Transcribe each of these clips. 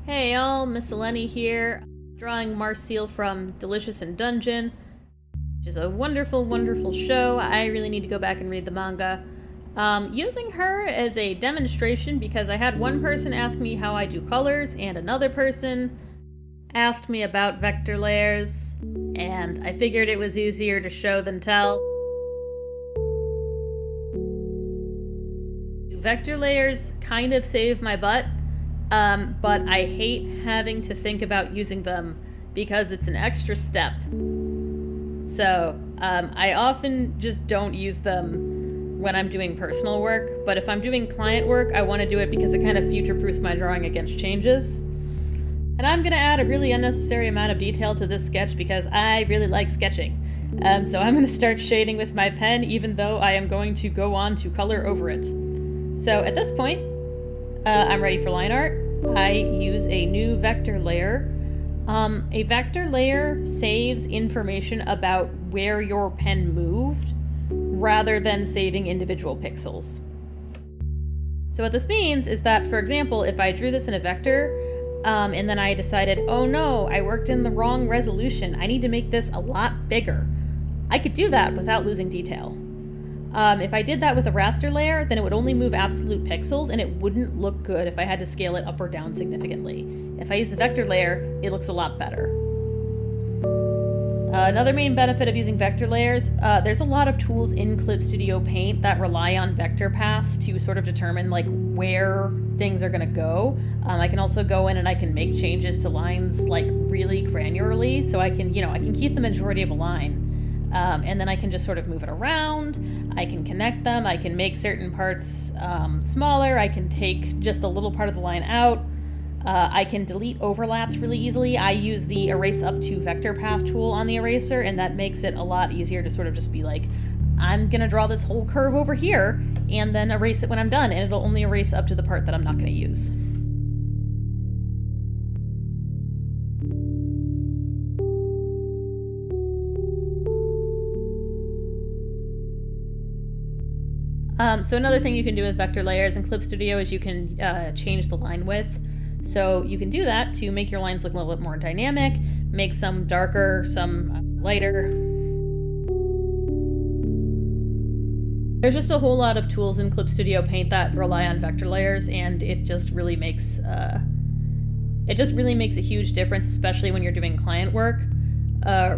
Hey y'all, Miscellany here, drawing Marcille from Delicious in Dungeon, which is a wonderful, wonderful show. I really need to go back and read the manga. Using her as a demonstration because I had one person ask me how I do colors and another person asked me about vector layers, and I figured it was easier to show than tell. Vector layers kind of save my butt. But I hate having to think about using them because it's an extra step. So, I often just don't use them when I'm doing personal work, but if I'm doing client work, I want to do it because it kind of future-proofs my drawing against changes. And I'm going to add a really unnecessary amount of detail to this sketch because I really like sketching. So I'm going to start shading with my pen even though I am going to go on to color over it. So at this point, I'm ready for line art. I use a new vector layer. A vector layer saves information about where your pen moved rather than saving individual pixels. So what this means is that, for example, if I drew this in a vector, and then I decided, oh no, I worked in the wrong resolution, I need to make this a lot bigger, I could do that without losing detail. If I did that with a raster layer, then it would only move absolute pixels and it wouldn't look good if I had to scale it up or down significantly. If I use a vector layer, it looks a lot better. Another main benefit of using vector layers, there's a lot of tools in Clip Studio Paint that rely on vector paths to sort of determine like where things are gonna go. I can also go in and I can make changes to lines like really granularly, so I can keep the majority of a line. And then I can just sort of move it around, I can connect them, I can make certain parts smaller, I can take just a little part of the line out, I can delete overlaps really easily. I use the erase up to vector path tool on the eraser, and that makes it a lot easier to sort of just be like, I'm gonna draw this whole curve over here, and then erase it when I'm done, and it'll only erase up to the part that I'm not gonna use. So another thing you can do with vector layers in Clip Studio is you can change the line width. So you can do that to make your lines look a little bit more dynamic, make some darker, some lighter. There's just a whole lot of tools in Clip Studio Paint that rely on vector layers, and it just really makes a huge difference, especially when you're doing client work.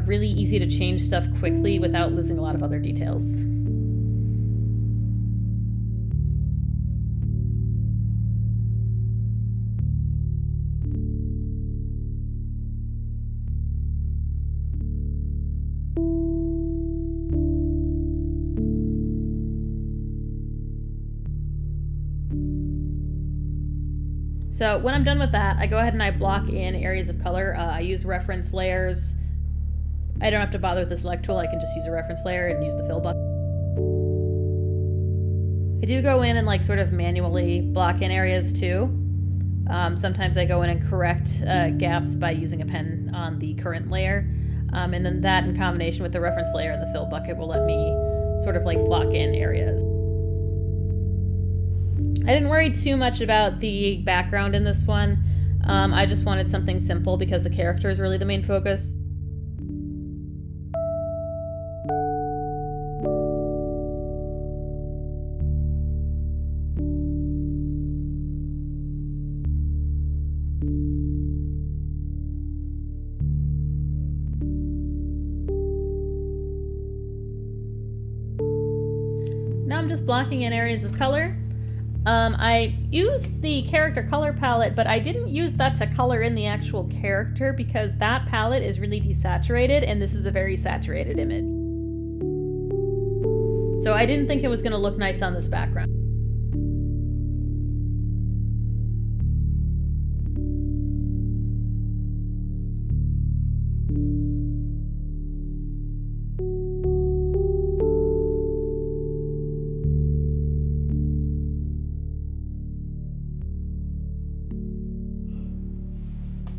Really easy to change stuff quickly without losing a lot of other details. So when I'm done with that, I go ahead and I block in areas of color. I use reference layers. I don't have to bother with the select tool, I can just use a reference layer and use the fill button. I do go in and like sort of manually block in areas too. Sometimes I go in and correct gaps by using a pen on the current layer. And then that in combination with the reference layer and the fill bucket will let me sort of like block in areas. I didn't worry too much about the background in this one. I just wanted something simple because the character is really the main focus. Now I'm just blocking in areas of color. I used the character color palette, but I didn't use that to color in the actual character because that palette is really desaturated and this is a very saturated image. So I didn't think it was going to look nice on this background.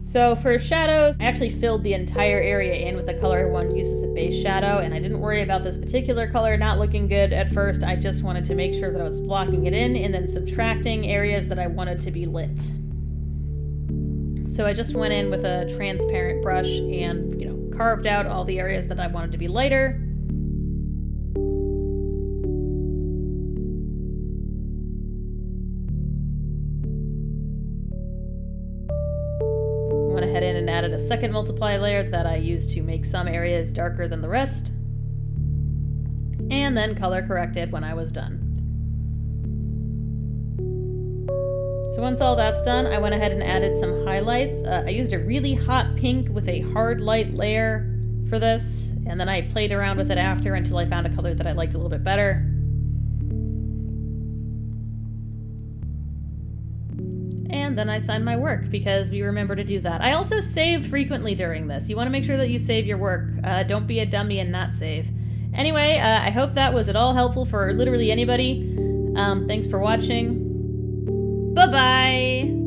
So for shadows, I actually filled the entire area in with the color I wanted to use as a base shadow, and I didn't worry about this particular color not looking good at first. I just wanted to make sure that I was blocking it in and then subtracting areas that I wanted to be lit. So I just went in with a transparent brush and, carved out all the areas that I wanted to be lighter. Went ahead in and added a second multiply layer that I used to make some areas darker than the rest. And then color corrected when I was done. So once all that's done, I went ahead and added some highlights. I used a really hot pink with a hard light layer for this, and then I played around with it after until I found a color that I liked a little bit better. And then I signed my work because we remember to do that. I also saved frequently during this. You want to make sure that you save your work. Don't be a dummy and not save. Anyway, I hope that was at all helpful for literally anybody. Thanks for watching. Bye-bye!